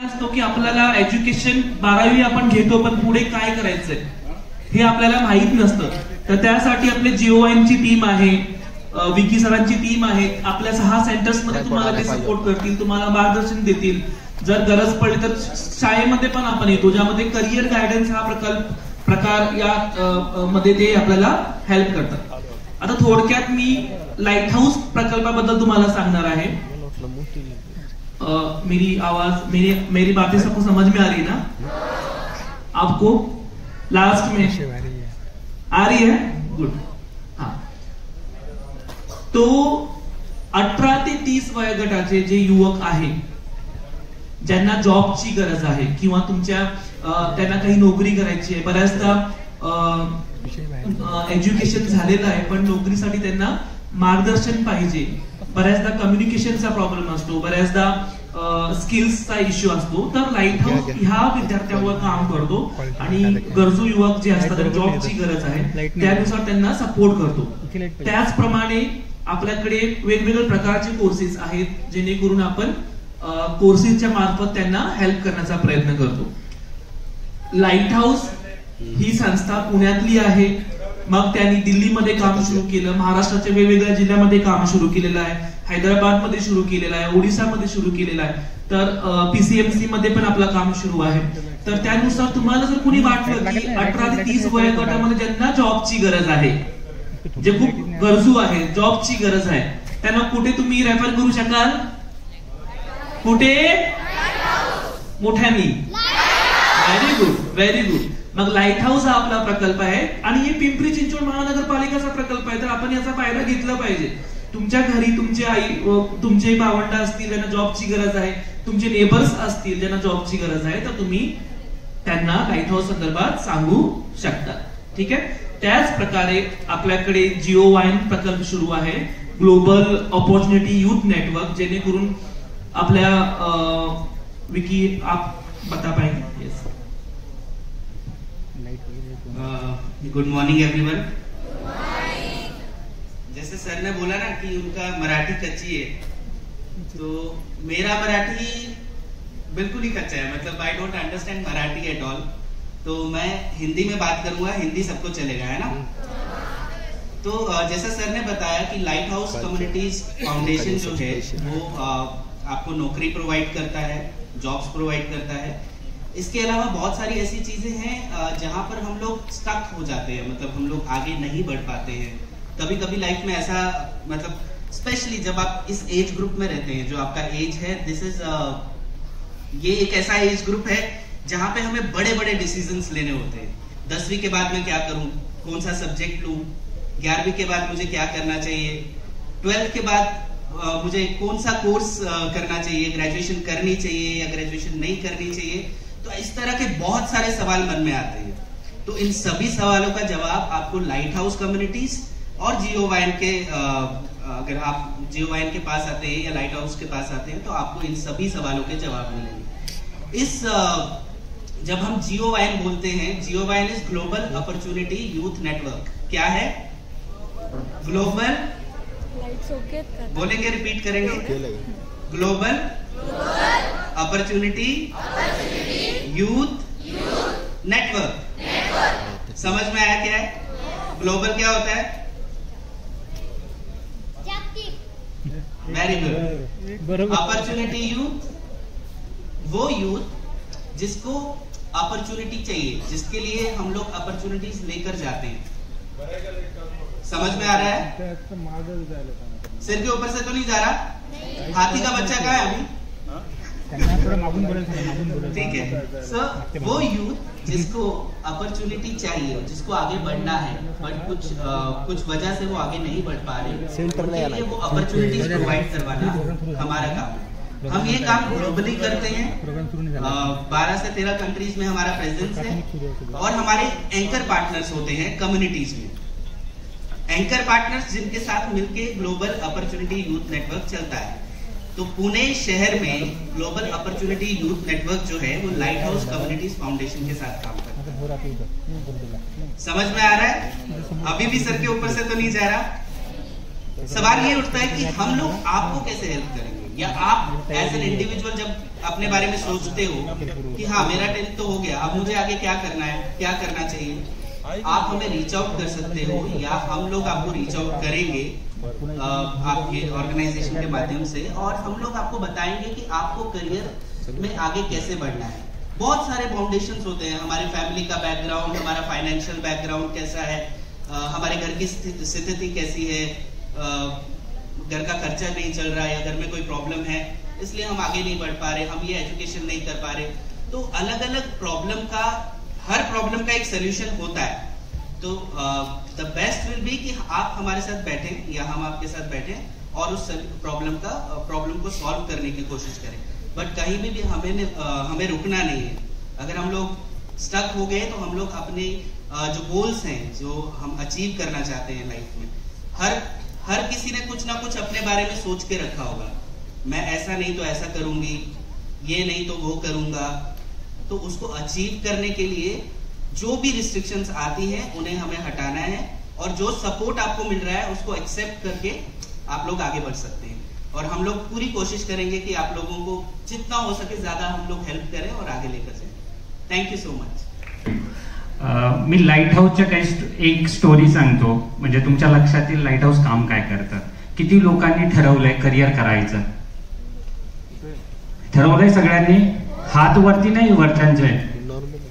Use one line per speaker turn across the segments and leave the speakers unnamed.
असतो की आपल्याला एज्युकेशन 12वी आपण घेतो पण पुढे काय करायचंय हे आपल्याला माहित नसतं. तर त्यासाठी आपले जिओवाईनची टीम आहे, विकी सरांची टीम आहे. आपल्या 6 सेंटर्स मध्ये तुम्हाला ते सपोर्ट करतील, तुम्हाला मार्गदर्शन देतील. जर गरज पडली तर शाळेमध्ये पण आपण येतो, ज्यामध्ये करिअर गायडन्स हा प्रकार या मध्ये ते आपल्याला हेल्प करतात. आता थोडक्यात मी लाईट हाऊस प्रकल्पाबद्दल तुम्हाला सांगणार आहे. मेरी बातें सबको समझ में आ रही है ना? आपको लास्ट में आ रही है? गुड. हाँ, तो 18 ते 30 वयोगटाचे जे युवक आहे, ज्यांना जॉबची गरज आहे किंवा त्यांना काही नोकरी करायची आहे. बऱ्याचदा एज्युकेशन झालेलं आहे पण नोकरीसाठी त्यांना मार्गदर्शन पाहिजे. बऱ्याचदा कम्युनिकेशनचा प्रॉब्लेम असतो, बऱ्याचदा स्किल्सचा इश्यू असतो. तर लाईट हाऊस ह्या विद्यार्थ्यांवर काम करतो आणि गरजू युवक जे असतात, जॉबची गरज आहे त्यानुसार त्यांना सपोर्ट करतो. त्याचप्रमाणे आपल्याकडे वेगवेगळ्या प्रकारचे कोर्सेस आहेत जेणेकरून आपण कोर्सेसच्या मार्फत त्यांना हेल्प करण्याचा प्रयत्न करतो. लाईट हाऊस ही संस्था पुण्यातली आहे. मग त्यांनी दिल्लीमध्ये काम सुरू केलं, महाराष्ट्राच्या वेगवेगळ्या जिल्ह्यामध्ये काम सुरू केलेलं आहे, हैदराबाद मध्ये सुरू केलेलं आहे, ओडिसामध्ये सुरू केलेलं आहे. तर पीसीएमसी मध्ये पण आपलं काम सुरू आहे. तर त्यानुसार तुम्हाला जर कुणी वाटलं की 18 ते 30 वयोगटामध्ये ज्यांना जॉबची गरज आहे, जे खूप गरजू आहे, जॉबची गरज आहे, त्यांना कुठे तुम्ही रेफर करू शकाल? कुठे? मोठ्यानी. Very good, very good. मग लाईट हाऊस हा आपला प्रकल्प आहे आणि हे पिंपरी चिंचवड महानगरपालिकेचा प्रकल्प आहे. तर आपण याचा फायदा घेतला पाहिजे. तुमच्या घरी तुमची आई, तुमचे भावंड असतील ज्यांना जॉबची गरज आहे, तुमचे नेबर्स असतील ज्यांना जॉबची गरज आहे, तर तुम्ही त्यांना लाईट हाऊस संदर्भात सांगू शकता. ठीक आहे. त्याच प्रकारे आपल्याकडे जिओवाईन प्रकल्प सुरू आहे, ग्लोबल अपॉर्च्युनिटी युथ नेटवर्क, जेणेकरून आपल्या विकी आप बता पाएंगे? यस.
Good morning everyone. जैसे सर ने बोला ना कि उनका मराठी कच्ची है, तो मेरा मराठी बिल्कुल ही कच्चा है. मतलब I don't understand Marathi at all. तो मैं हिंदी में बात करूंगा, हिंदी सबको चलेगा, है ना? तो जैसा सर ने बताया कि लाइट हाउस कम्युनिटीज फाउंडेशन जो है वो आपको नौकरी प्रोवाइड करता है, जॉब्स प्रोवाइड करता है. इसके अलावा बहुत सारी ऐसी चीजें हैं जहां पर हम लोग स्टक हो जाते हैं, मतलब हम लोग आगे नहीं बढ़ पाते हैं. कभी कभी लाइफ में ऐसा, मतलब स्पेशली जब आप इस एज ग्रुप में रहते हैं, जो आपका एज है, दिस इज ये एक ऐसा एज ग्रुप है जहां पे हमें बड़े बड़े डिसीजंस लेने होते हैं. 10वीं के बाद मैं क्या करूं, कौन सा सब्जेक्ट लूं, 11वीं के बाद मुझे क्या करना चाहिए, 12th के बाद मुझे कौन सा कोर्स करना चाहिए, ग्रेजुएशन करनी चाहिए या ग्रेजुएशन नहीं करनी चाहिए. तो इस तरह के बहुत सारे सवाल मन में आते हैं. तो इन सभी सवालों का जवाब आपको लाइट हाउस कम्युनिटीज और जिओवाईन के, अगर आप जिओवाईन के पास आते हैं या लाइट हाउस के पास आते हैं तो आपको इन सभी सवालों के जवाब मिलेंगे. जब हम जिओवाईन बोलते हैं, GOYN is global opportunity youth network. क्या है? ग्लोबल, बोलेंगे, रिपीट करेंगे. Global opportunity youth network. समझ में आया क्या है? ग्लोबल क्या होता है? Very good. अपॉर्चुनिटी यूथ, वो यूथ जिसको अपॉर्चुनिटी चाहिए, जिसके लिए हम लोग अपॉर्चुनिटीज लेकर जाते हैं. समझ में आ रहा है? सिर के ऊपर से तो नहीं जा रहा? हाथी का बच्चा कहाँ है अभी? ठीक है. सो वो यूथ जिसको अपॉर्चुनिटी चाहिए, जिसको आगे बढ़ना है, बट कुछ वजह से वो आगे नहीं बढ़ पा रहे, उनके लिए वो अपॉर्चुनिटीज प्रोवाइड करवाना हमारा काम है. हम ये काम ग्लोबली करते हैं. 12 से 13 कंट्रीज में हमारा प्रेजेंस है और हमारे एंकर पार्टनर्स होते हैं कम्युनिटीज में. एंकर पार्टनर्स जिनके साथ मिलके ग्लोबल अपॉर्चुनिटी यूथ नेटवर्क चलता है. तो पुणे शहर में ग्लोबल अपॉर्चुनिटी यूथ नेटवर्क जो है वो लाइट हाउस कम्युनिटीज फाउंडेशन के साथ काम करता है. समझ में आ रहा है? अभी भी सर के ऊपर से तो नहीं जा रहा. सवाल ये उठता है कि हम लोग आपको कैसे हेल्प करेंगे. या आप एज एन इंडिविजुअल जब अपने बारे में सोचते हो कि हाँ मेरा 10th तो हो गया, अब मुझे आगे क्या करना है, क्या करना चाहिए, आप हमें रीच आउट कर सकते हो या हम लोग आपको रीच आउट करेंगे आपके ऑर्गेनाइजेशन के माध्यम से, और हम लोग आपको बताएंगे कि आपको करियर में आगे कैसे बढ़ना है। बहुत सारे फाउंडेशंस होते हैं, हमारे फैमिली का बैकग्राउंड, हमारा फाइनेंशियल बैकग्राउंड कैसा है, हमारे घर की स्थिति कैसी है, घर का खर्चा नहीं चल रहा है, घर में कोई प्रॉब्लम है इसलिए हम आगे नहीं बढ़ पा रहे, हम ये एजुकेशन नहीं कर पा रहे। तो अलग अलग प्रॉब्लम का, हर प्रॉब्लम का एक सोल्यूशन होता है। तो द बेस्ट विल बी कि आप हमारे साथ बैठें या हम आपके साथ बैठें और उस प्रॉब्लम को सॉल्व करने की कोशिश करें। बट कहीं भी हमें रुकना नहीं है। अगर हम लोग स्टक हो गए तो हम लोग अपने जो गोल्स हैं, जो हम अचीव करना चाहते हैं लाइफ में, हर किसी ने कुछ ना कुछ अपने बारे में सोच के रखा होगा। मैं ऐसा नहीं तो ऐसा करूंगी, ये नहीं तो वो करूंगा। तो उसको अचीव करने के लिए जो भी रिस्ट्रिक्शंस आती हैं उन्हें हमें हटाना है, और जो सपोर्ट आपको मिल रहा है उसको एक्सेप्ट करके आप लोग आगे बढ़ सकते हैं। और हम लोग पूरी कोशिश करेंगे कि आप लोगों को जितना हो सके ज्यादा हम लोग हेल्प करें और आगे लेकर जाएं। Thank you so much.
Me light हाऊसच्या काही एक स्टोरी सांगतो, म्हणजे तुमच्या लक्षात येईल लाईट हाऊस काम काय करतं. किती लोकांनी ठरवलंय करिअर करायचं? ठरवलंय सगळ्यांनी? हात वरती नाही, वरच्यांचे.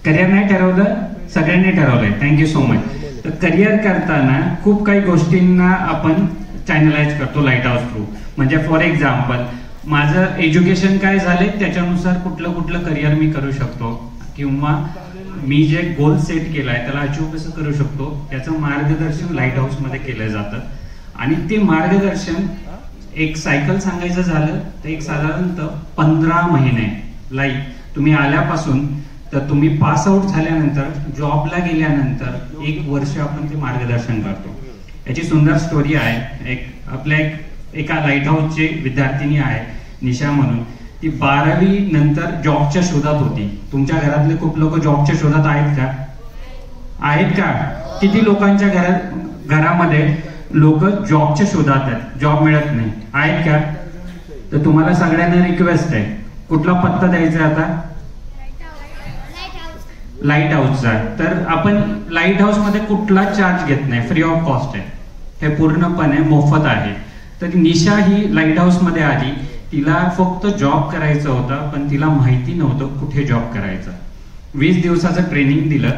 करिअर नाही ठरवलं, सगळ्यांनी ठरवलंय. Thank you so much. तर करिअर करताना खूप काही गोष्टींना आपण चॅनलाइज करतो लाईट हाऊस थ्रू. म्हणजे फॉर एक्झाम्पल, माझं एज्युकेशन काय झाले त्याच्यानुसार कुठलं करिअर मी करू शकतो, किंवा मी जे गोल सेट केलाय त्याला अचीव्ह कसं करू शकतो याचं मार्गदर्शन लाईट हाऊस मध्ये केलं जातं. आणि ते मार्गदर्शन, एक सायकल सांगायचं झालं तर एक साधारणतः 15 महिने, लाईक तुम्ही आल्यापासून तर तुम्ही पास आउट झाल्यानंतर, जॉबला गेल्यानंतर 1 वर्ष आपण ते मार्गदर्शन करतो. याची सुंदर स्टोरी आहे. आपल्या एका लाईट हाऊसची विद्यार्थिनी आहे निशा म्हणून. ती 12वी नंतर जॉबच्या शोधात होती. तुमच्या घरातले खूप लोक जॉबच्या शोधात आहेत का? आहेत का? किती लोकांच्या घरामध्ये लोक जॉबच्या शोधात आहेत, जॉब मिळत नाही, आहेत का? तर तुम्हाला सगळ्यांना रिक्वेस्ट आहे, कुठला पत्ता द्यायचा आता? लाईट हाऊसचा. तर आपण लाईट हाऊस मध्ये कुठला चार्ज घेत नाही, फ्री ऑफ कॉस्ट आहे, हे पूर्णपणे मोफत आहे. तर निशा ही लाईट हाऊस मध्ये आली. तिला फक्त जॉब करायचा होता, पण तिला माहिती नव्हतं कुठे जॉब करायचा. 20 दिवसाचं ट्रेनिंग दिलं.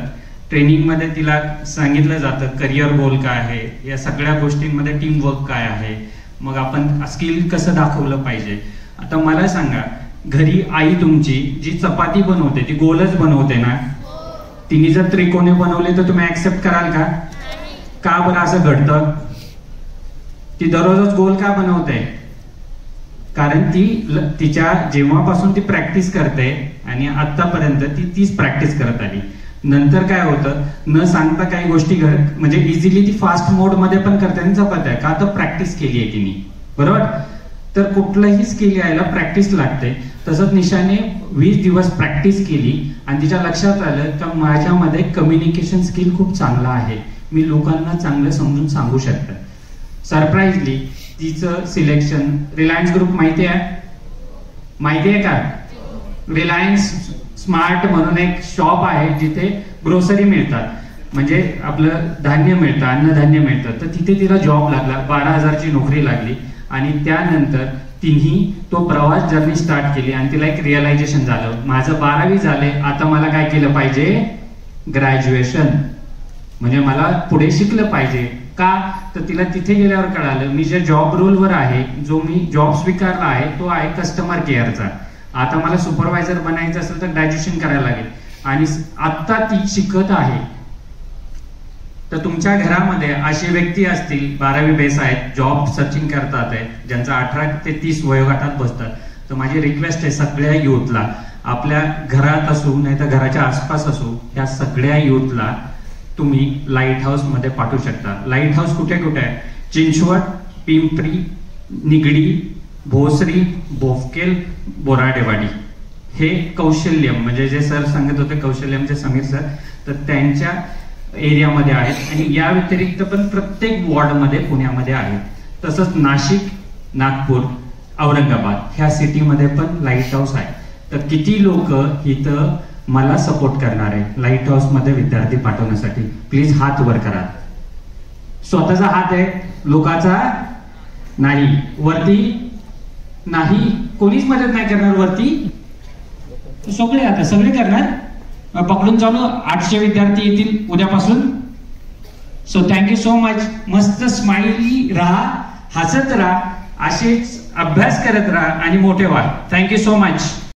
ट्रेनिंग मध्ये तिला सांगितलं जातं करिअर गोल काय आहे, या सगळ्या गोष्टींमध्ये टीम वर्क काय आहे, मग आपण स्किल कसं दाखवलं पाहिजे. आता मला सांगा, घरी आई तुमची जी चपाती बनवते ती गोलच बनवते ना? तिने जर त्रिकोणी बनवले तर तुम्ही ऍक्सेप्ट कराल का? का बरं असं घडतं? ती दररोजच गोल का बनवते? कारण ती तिच्या जेव्हापासून ती प्रॅक्टिस करते आणि आतापर्यंत ती तीच प्रॅक्टिस करत आली. नंतर काय होतं, न सांगता काही गोष्टी म्हणजे इझिली ती फास्ट मोड मध्ये पण करते आणि चपात्या का? तर प्रॅक्टिस केली आहे तिने, बरोबर? तर कुठलंही स्किल यायला प्रॅक्टिस लागते. तसंच निशाने 20 दिवस प्रॅक्टिस केली आणि तिच्या लक्षात आलं का माझ्यामध्ये कम्युनिकेशन स्किल खूप चांगला आहे, मी लोकांना चांगलं समजून सांगू शकते. सरप्राईजली तिचं सिलेक्शन रिलायन्स ग्रुप माहिती आहे का? रिलायन्स स्मार्ट म्हणून एक शॉप आहे जिथे ग्रोसरी मिळतात, म्हणजे आपलं धान्य मिळतं, अन्नधान्य मिळतं. तर तिथे तिला जॉब लागला, 12,000ची नोकरी लागली. आणि त्यानंतर तिने तो प्रवास जर्नी स्टार्ट केली आणि तिला एक रिअलायझेशन झालं, माझं 12वी झाले, आता मला काय केलं पाहिजे? ग्रॅज्युएशन. म्हणजे मला पुढे शिकलं पाहिजे. का? तर तिला तिथे गेल्यावर कळालं मी जे जॉब रोलवर आहे, जो मी जॉब स्वीकारला आहे तो आहे कस्टमर केअरचा. आता मला सुपरवायझर बनायचं असेल तर ग्रॅज्युएशन करायला लागेल. आणि आता ती शिकत आहे. तर तुमच्या घरामध्ये अशी व्यक्ती असतील 12वी बेस आहेत, जॉब सर्चिंग करतात आहेत, ज्यांचा 18 ते 30 वयोगटात बसतात. तर माझी रिक्वेस्ट आहे सगळ्या युथला, आपल्या घरात असू नाही तर घराच्या आसपास असू, या सगळ्या युथला तुम्ही लाईट हाऊस मध्ये पाठवू शकता. लाईट हाऊस कुठे कुठे आहे? चिंचवड, पिंपरी, निगडी, भोसरी, बोफकेल, बोराडेवाडी. हे कौशल्यम म्हणजे जे सर सांगत होते कौशल्यमचे समीर सर, तर त्यांच्या एरियामध्ये आहेत. आणि या व्यतिरिक्त पण प्रत्येक वॉर्डमध्ये पुण्यामध्ये आहेत. तसंच नाशिक, नागपूर, औरंगाबाद ह्या सिटीमध्ये पण लाईट हाऊस आहे. तर किती लोक इथं मला सपोर्ट करणार आहे लाईट हाऊस मध्ये विद्यार्थी पाठवण्यासाठी? प्लीज हात वर करा. स्वतःचा हात आहे, लोकांचा नाही. वरती नाही, कोणीच मदत नाही करणार वरती. सगळे आता सगळे करणार. पकडून चालू 800 विद्यार्थी येतील उद्यापासून. So thank you so much. मस्त स्माइली राहा, हसत राहा, असेच अभ्यास करत राहा आणि मोठे व्हा. Thank you so much.